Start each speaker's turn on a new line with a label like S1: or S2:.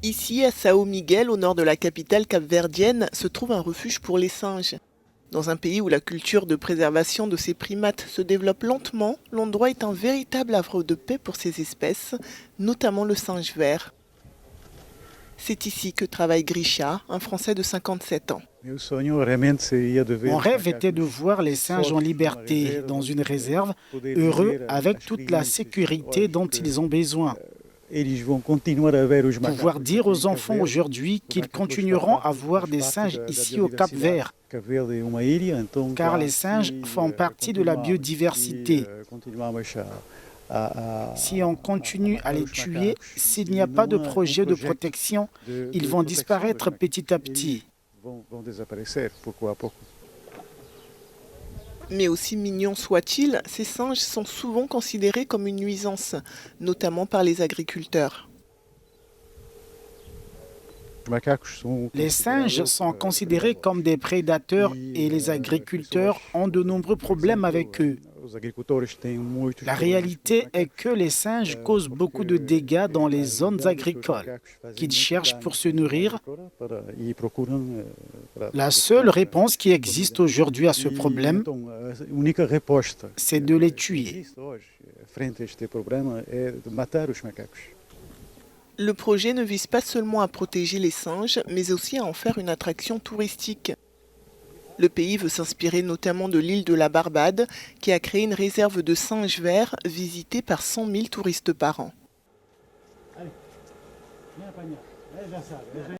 S1: Ici, à São Miguel, au nord de la capitale capverdienne, se trouve un refuge pour les singes. Dans un pays où la culture de préservation de ces primates se développe lentement, l'endroit est un véritable havre de paix pour ces espèces, notamment le singe vert. C'est ici que travaille Grisha, un Français de 57 ans.
S2: Mon rêve était de voir les singes en liberté dans une réserve, heureux avec toute la sécurité dont ils ont besoin. Pouvoir dire aux enfants aujourd'hui qu'ils continueront à voir des singes ici au Cap-Vert, car les singes font partie de la biodiversité. Si on continue à les tuer, s'il n'y a pas de projet de protection, ils vont disparaître petit à petit.
S1: Mais aussi mignons soient-ils, ces singes sont souvent considérés comme une nuisance, notamment par les agriculteurs.
S2: Les singes sont considérés comme des prédateurs et les agriculteurs ont de nombreux problèmes avec eux. La réalité est que les singes causent beaucoup de dégâts dans les zones agricoles qu'ils cherchent pour se nourrir. La seule réponse qui existe aujourd'hui à ce problème, c'est de les tuer.
S1: Le projet ne vise pas seulement à protéger les singes, mais aussi à en faire une attraction touristique. Le pays veut s'inspirer notamment de l'île de la Barbade, qui a créé une réserve de singes verts visitée par 100 000 touristes par an.